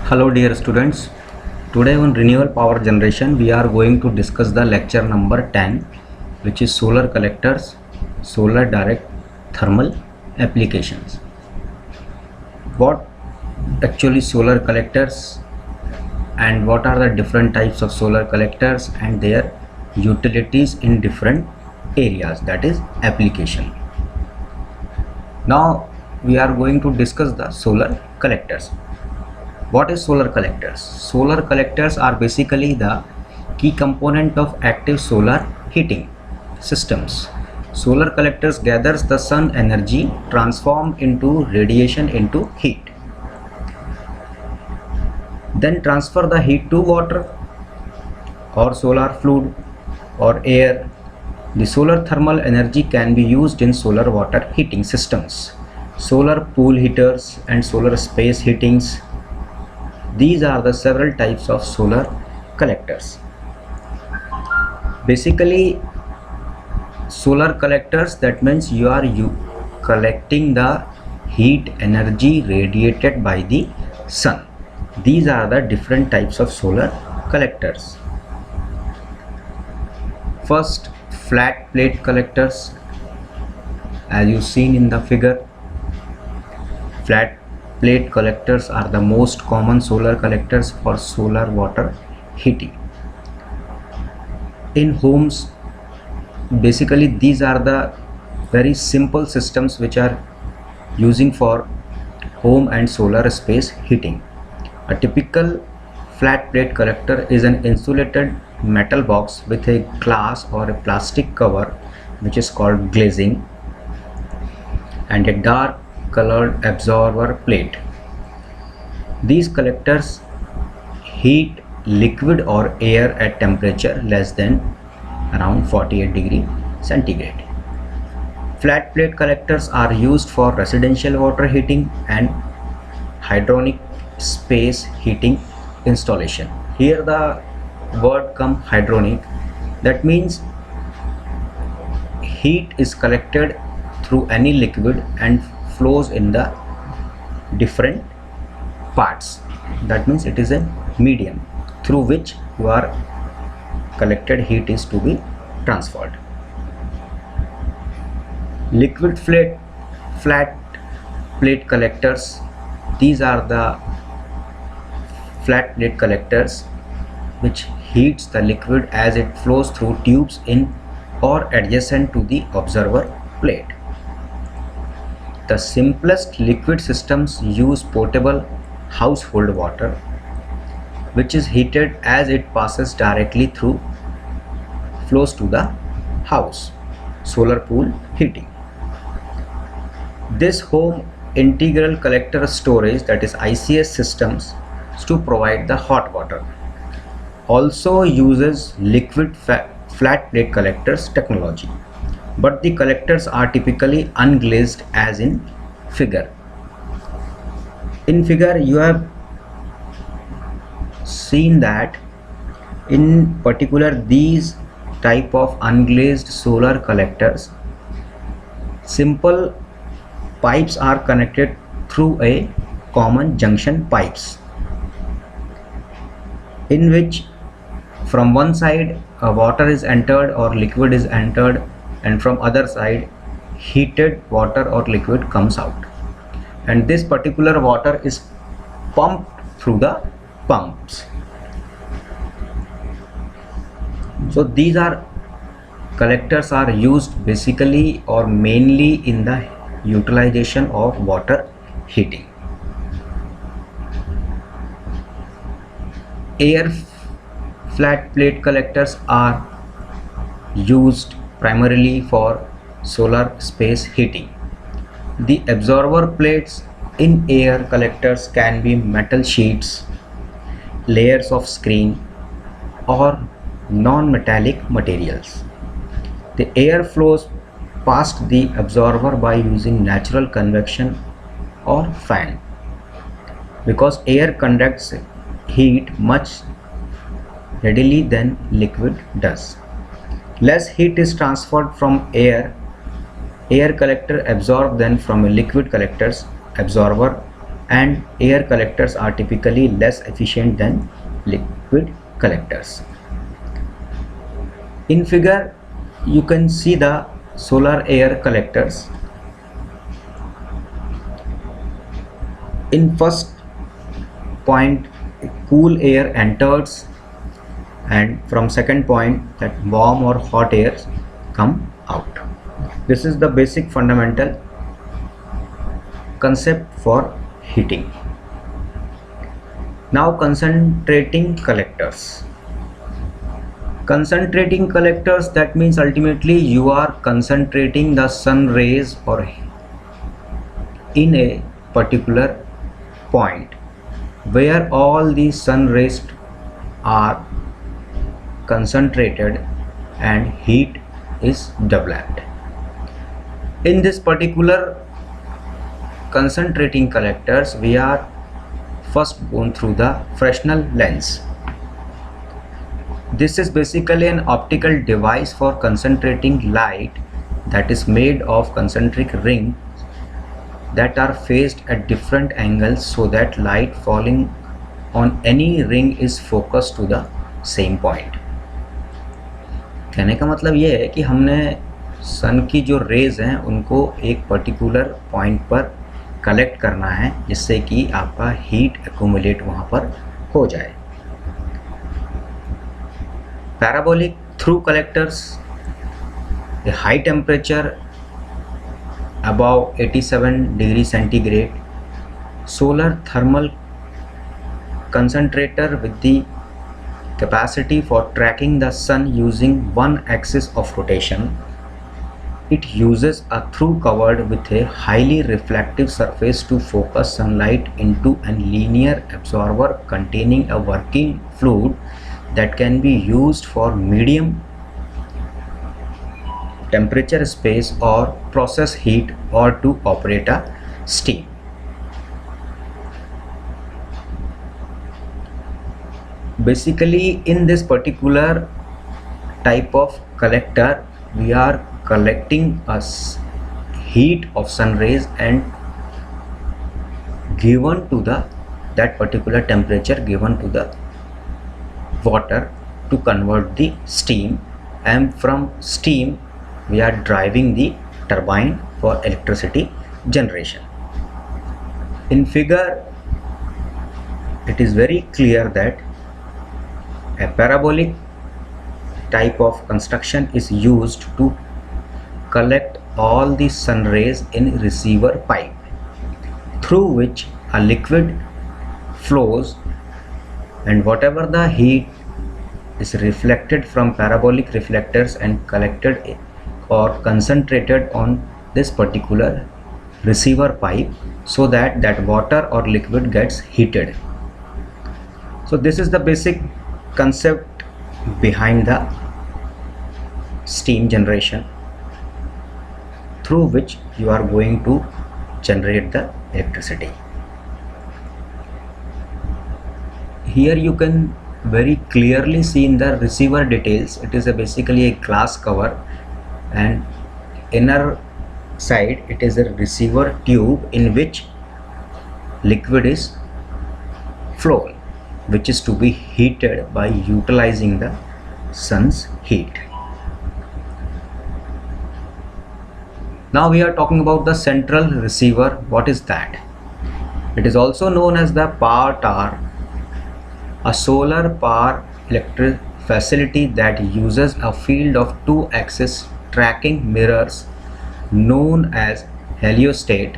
Hello dear students, today on renewable power generation we are going to discuss the lecture number 10, which is solar collectors, solar direct thermal applications. What actually solar collectors and what are the different types of solar collectors and their utilities in different areas, that is application. Now we are going to discuss the solar collectors. What is solar collectors? Solar collectors are basically the key component of active solar heating systems. Solar collectors gathers the sun energy transformed into radiation into heat. Then transfer the heat to water or solar fluid or air. The solar thermal energy can be used in solar water heating systems, solar pool heaters and solar space heatings. These are the several types of solar collectors. Basically, solar collectors, that means you are collecting the heat energy radiated by the sun. These are the different types of solar collectors. First, flat plate collectors, as you seen in the figure. Flat plate collectors are the most common solar collectors for solar water heating. In homes, basically these are the very simple systems which are using for home and solar space heating. A typical flat plate collector is an insulated metal box with a glass or a plastic cover, which is called glazing, and a dark colored absorber plate. These collectors heat liquid or air at temperature less than around 48 degrees centigrade. Flat plate collectors are used for residential water heating and hydronic space heating installation. Here the word come hydronic, that means heat is collected through any liquid and flows in the different parts. That means it is a medium through which your collected heat is to be transferred. Liquid flat plate collectors, these are the flat plate collectors which heats the liquid as it flows through tubes in or adjacent to the observer plate. The simplest liquid systems use potable household water, which is heated as it passes directly through flows to the house. Solar pool heating. This home integral collector storage, that is ICS systems, to provide the hot water, also uses liquid flat plate collectors technology, but the collectors are typically unglazed as in figure. In figure you have seen that in particular these type of unglazed solar collectors, simple pipes are connected through a common junction pipes, in which from one side water is entered or liquid is entered, and from other side heated water or liquid comes out, and this particular water is pumped through the pumps. So these are collectors are used basically or mainly in the utilization of water heating. Air flat plate collectors are used primarily for solar space heating. The absorber plates in air collectors can be metal sheets, layers of screen, or non-metallic materials. The air flows past the absorber by using natural convection or fan, because air conducts heat much readily than liquid does. Less heat is transferred from air collector absorbed than from a liquid collector's absorber and air collectors are typically less efficient than liquid collectors. In figure you can see the solar air collectors. In first point cool air enters, and from second point that warm or hot air come out. This is the basic fundamental concept for heating. Now concentrating collectors. Concentrating collectors, that means ultimately you are concentrating the sun rays or in a particular point where all the sun rays are concentrated and heat is developed. In this particular concentrating collectors, we are first going through the Fresnel lens. This is basically an optical device for concentrating light that is made of concentric rings that are faced at different angles so that light falling on any ring is focused to the same point. कहने का मतलब ये है कि हमने सन की जो raise हैं उनको एक पर्टिकुलर पॉइंट पर कलेक्ट करना है जिससे कि आपका हीट एक्यूमुलेट वहाँ पर हो जाए. Parabolic through collectors, a high temperature above 87 degrees centigrade, solar thermal concentrator with the capacity for tracking the sun using one axis of rotation. It uses a through covered with a highly reflective surface to focus sunlight into a linear absorber containing a working fluid that can be used for medium temperature space or process heat or to operate a steam. Basically, in this particular type of collector, we are collecting heat of sun rays and given to that particular temperature given to the water to convert the steam, and from steam we are driving the turbine for electricity generation. In figure it is very clear that a parabolic type of construction is used to collect all the sun rays in receiver pipe through which a liquid flows, and whatever the heat is reflected from parabolic reflectors and collected or concentrated on this particular receiver pipe so that that water or liquid gets heated. So this is the basic concept behind the steam generation through which you are going to generate the electricity. Here you can very clearly see in the receiver details, it is basically a glass cover, and inner side it is a receiver tube in which liquid is flowing, which is to be heated by utilizing the sun's heat. Now we are talking about the central receiver. What is that? It is also known as the power tower, a solar power electric facility that uses a field of two axis tracking mirrors known as heliostat,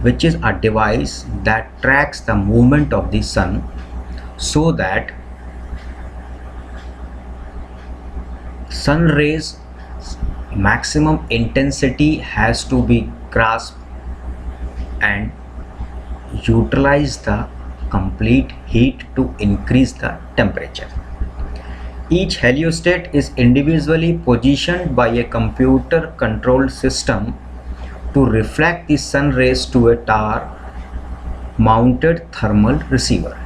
which is a device that tracks the movement of the sun so that sun rays maximum intensity has to be grasped and utilize the complete heat to increase the temperature. Each heliostat is individually positioned by a computer controlled system to reflect the sun rays to a tower mounted thermal receiver.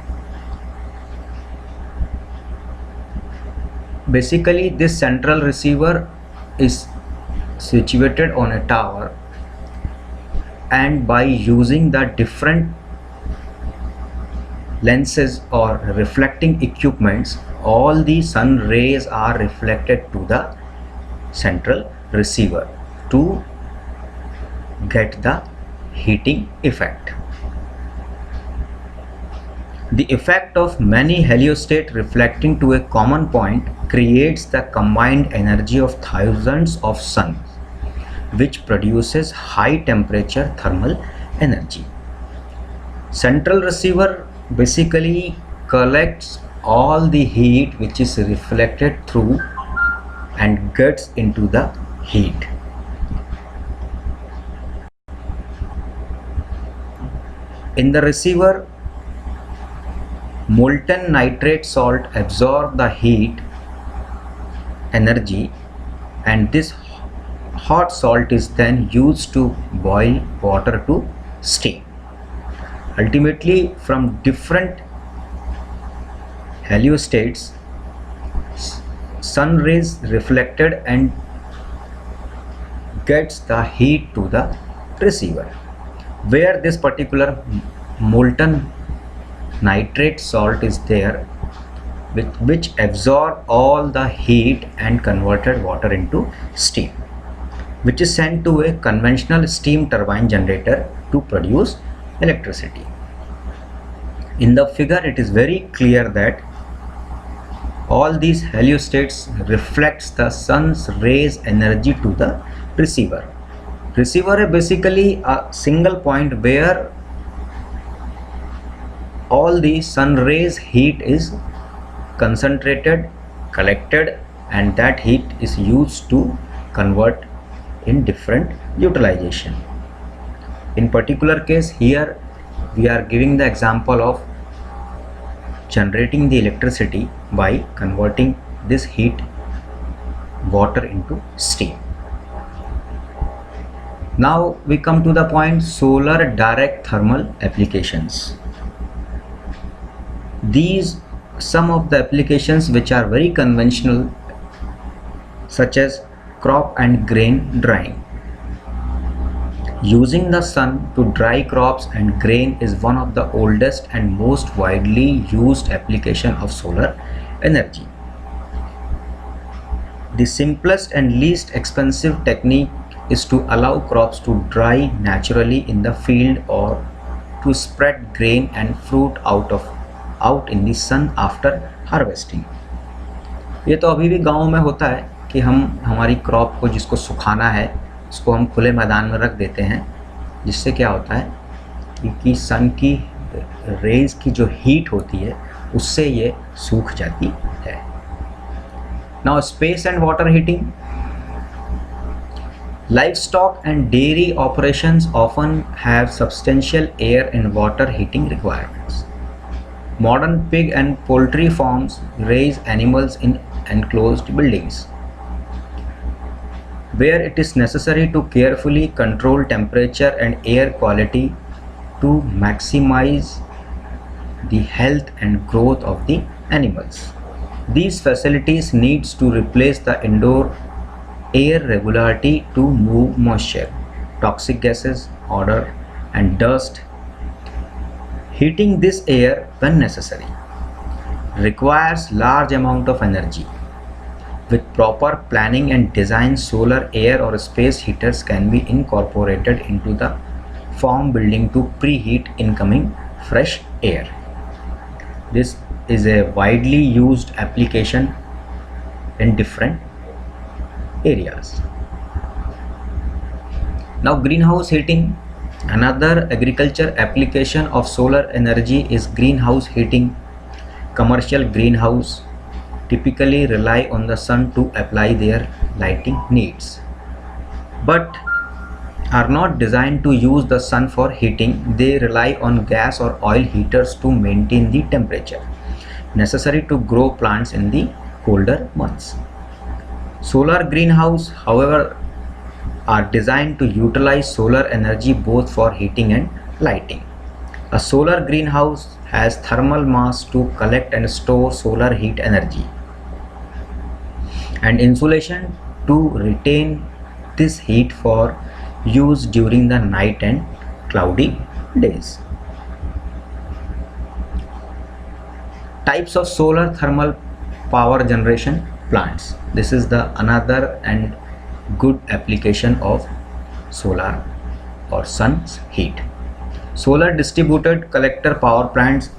Basically, this central receiver is situated on a tower, and by using the different lenses or reflecting equipments, all the sun rays are reflected to the central receiver to get the heating effect. The effect of many heliostats reflecting to a common point creates the combined energy of thousands of suns, which produces high temperature thermal energy. Central receiver basically collects all the heat which is reflected through and gets into the heat. In the receiver, molten nitrate salt absorbs the heat energy, and this hot salt is then used to boil water to steam. Ultimately, from different heliostats, sun rays reflected and gets the heat to the receiver, where this particular molten nitrate salt is there, which absorb all the heat and converted water into steam, which is sent to a conventional steam turbine generator to produce electricity. In the figure, it is very clear that all these heliostats reflects the sun's rays energy to the receiver. Receiver is basically a single point where all the sun rays heat is concentrated, collected, and that heat is used to convert in different utilization. In particular case, here we are giving the example of generating the electricity by converting this heat water into steam. Now we come to the point solar direct thermal applications. These some of the applications which are very conventional, such as crop and grain drying. Using the sun to dry crops and grain is one of the oldest and most widely used application of solar energy. The simplest and least expensive technique is to allow crops to dry naturally in the field or to spread grain and fruit out in the sun after harvesting. ये तो अभी भी गाँव में होता है कि हम हमारी क्रॉप को जिसको सुखाना है उसको हम खुले मैदान में रख देते हैं, जिससे क्या होता है कि सन की रेज की जो हीट होती है उससे ये सूख जाती है. Now space and water heating. Livestock and dairy operations often have substantial air and water heating requirements. Modern pig and poultry farms raise animals in enclosed buildings, where it is necessary to carefully control temperature and air quality to maximize the health and growth of the animals. These facilities needs to replace the indoor air regularity to move moisture, toxic gases, odor, and dust. Heating this air when necessary requires large amount of energy. With proper planning and design, solar air or space heaters can be incorporated into the farm building to preheat incoming fresh air. This is a widely used application in different areas. Now, greenhouse heating. Another agriculture application of solar energy is greenhouse heating. Commercial greenhouse typically rely on the sun to apply their lighting needs, but are not designed to use the sun for heating. They rely on gas or oil heaters to maintain the temperature necessary to grow plants in the colder months. Solar greenhouse, however, are designed to utilize solar energy both for heating and lighting. A solar greenhouse has thermal mass to collect and store solar heat energy and insulation to retain this heat for use during the night and cloudy days. Types of solar thermal power generation plants. This is the another and good application of solar or sun's heat. Solar distributed collector power plants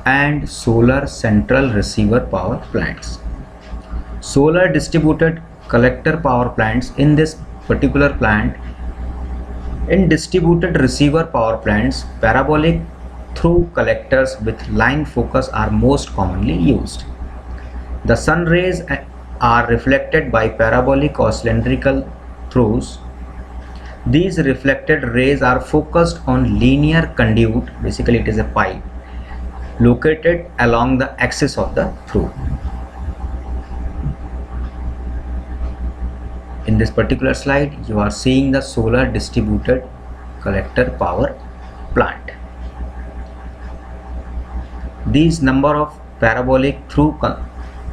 and solar central receiver power plants. Solar distributed collector power plants, in this particular plant, in distributed receiver power plants, parabolic through collectors with line focus are most commonly used. The sun rays are reflected by parabolic or cylindrical throws. These reflected rays are focused on linear conduit, basically it is a pipe, located along the axis of the through. In this particular slide, you are seeing the solar distributed collector power plant. These number of parabolic through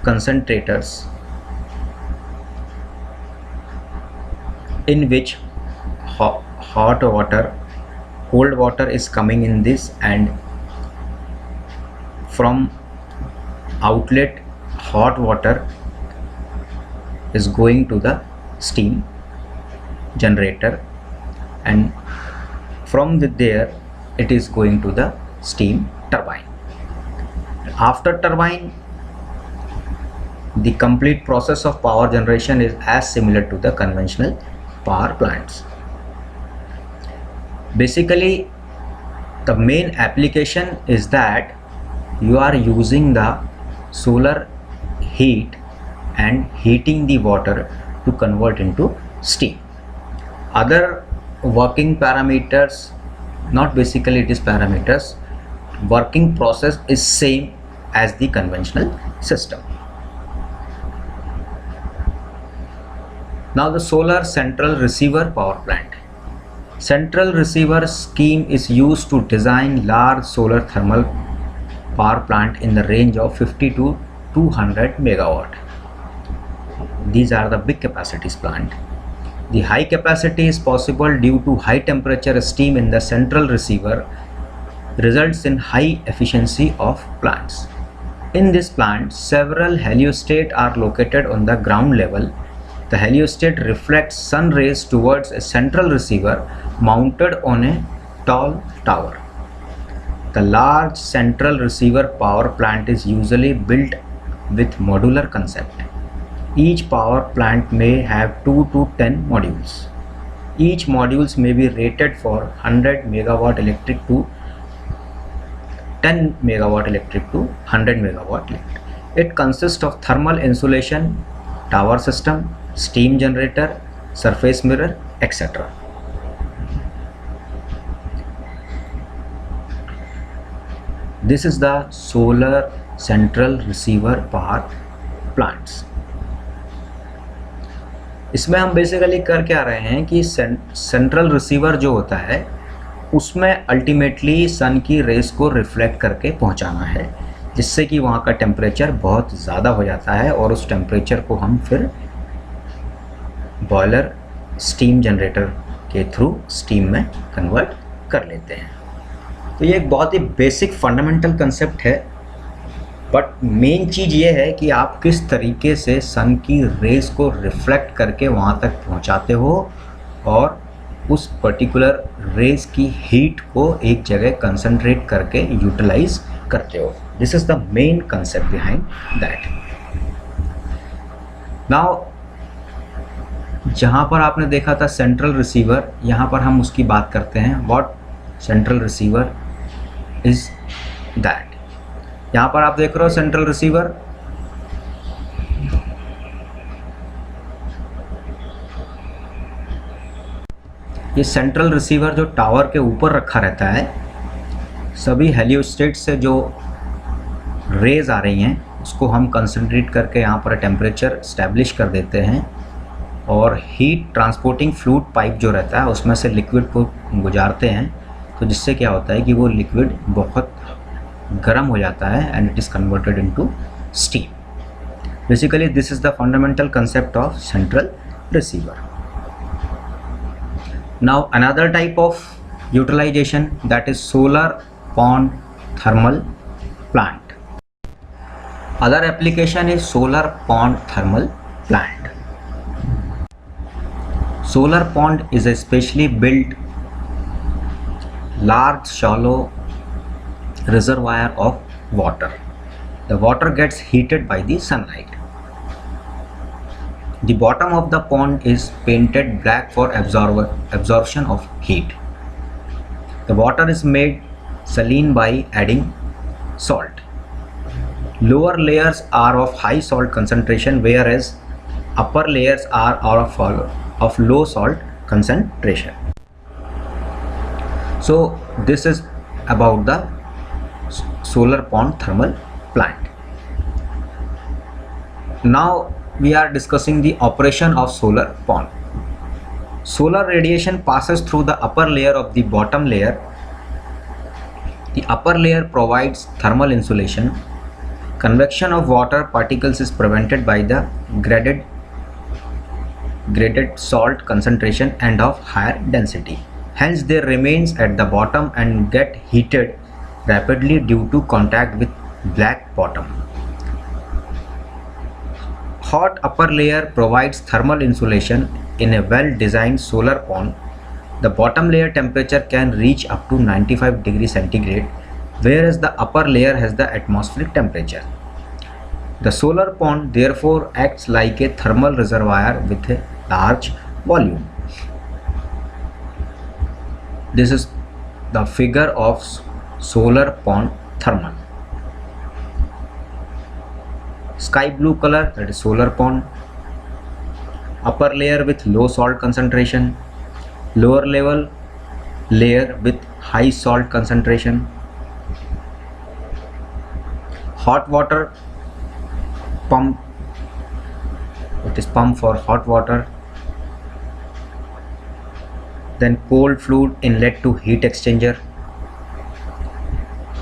concentrators in which hot water, cold water is coming in this, and from outlet hot water is going to the steam generator, and from there it is going to the steam turbine. After turbine, the complete process of power generation is as similar to the conventional power plants. Basically, the main application is that you are using the solar heat and heating the water to convert into steam. Other working parameters, not basically it is parameters, working process is same as the conventional system. Now the solar central receiver power plant. Central receiver scheme is used to design large solar thermal power plant in the range of 50 to 200 megawatt. These are the big capacities plant. The high capacity is possible due to high temperature steam in the central receiver results in high efficiency of plants. In this plant, several heliostats are located on the ground level. The heliostat reflects sun rays towards a central receiver mounted on a tall tower. The large central receiver power plant is usually built with modular concept. Each power plant may have 2 to 10 modules. Each modules may be rated for 100 megawatt electric to 10 megawatt electric to 100 megawatt electric. It consists of thermal insulation, tower system, steam generator, surface mirror, etc. This is the solar central receiver power plants. इसमें हम basically कर क्या रहे हैं कि central receiver जो होता है उसमें अल्टीमेटली सन की रेस को रिफ्लेक्ट करके पहुंचाना है, जिससे कि वहाँ का टेम्परेचर बहुत ज़्यादा हो जाता है और उस टेम्परेचर को हम फिर बॉयलर स्टीम जनरेटर के थ्रू स्टीम में कन्वर्ट कर लेते हैं। तो ये एक बहुत ही बेसिक फंडामेंटल कंसेप्ट है, बट मेन चीज़ ये है कि आप किस तरीके से सन की रेस को रिफ्लेक्ट करके वहाँ तक पहुँचाते हो और उस पर्टिकुलर रेस की हीट को एक जगह कंसंट्रेट करके यूटिलाइज करते हो। This is the main concept behind that. Now जहाँ पर आपने देखा था सेंट्रल रिसीवर, यहाँ पर हम उसकी बात करते हैं। What central receiver is that. यहाँ पर आप देख रहे हो सेंट्रल रिसीवर, ये सेंट्रल रिसीवर जो टावर के ऊपर रखा रहता है, सभी हेलियोस्टेट से जो रेज आ रही हैं उसको हम कंसंट्रेट करके यहाँ पर टेम्परेचर इस्टेब्लिश कर देते हैं और हीट ट्रांसपोर्टिंग फ्लूइड पाइप जो रहता है उसमें से लिक्विड को गुजारते हैं, तो जिससे क्या होता है कि वो लिक्विड बहुत गर्म हो जाता है and it is converted into steam. Basically this is the fundamental concept of central receiver. Now another type of utilization, that is solar pond thermal plant. Other application is solar pond thermal plant. Solar pond is a specially built large shallow reservoir of water. The water gets heated by the sunlight. The bottom of the pond is painted black for absorption of heat. The water is made saline by adding salt. Lower layers are of high salt concentration, whereas upper layers are of low salt concentration. So this is about the solar pond thermal plant. Now we are discussing the operation of solar pond. Solar radiation passes through the upper layer of the bottom layer. The upper layer provides thermal insulation. Convection of water particles is prevented by the graded salt concentration and of higher density. Hence they remains at the bottom and get heated rapidly due to contact with black bottom. Hot upper layer provides thermal insulation. In a well-designed solar pond, the bottom layer temperature can reach up to 95 degrees centigrade, whereas the upper layer has the atmospheric temperature. The solar pond therefore acts like a thermal reservoir with a large volume. This is the figure of solar pond thermal. Sky blue color, that is solar pond. Upper layer with low salt concentration, lower level layer with high salt concentration. Hot water pump, it is pump for hot water. Then cold fluid inlet to heat exchanger.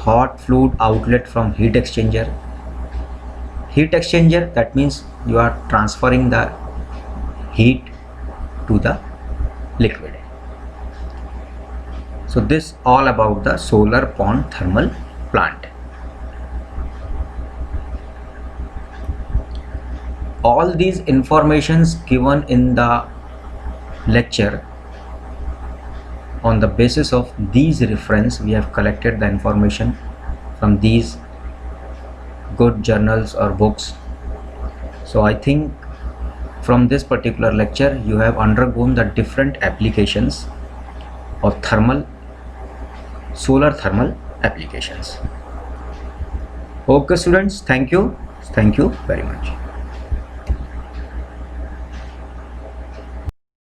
Hot fluid outlet from heat exchanger. Heat exchanger, that means you are transferring the heat to the liquid. So this all about the solar pond thermal plant. All these informations given in the lecture, on the basis of these reference we have collected the information from these good journals or books. So I think from this particular lecture you have undergone the different applications of solar thermal applications. Okay students, thank you very much.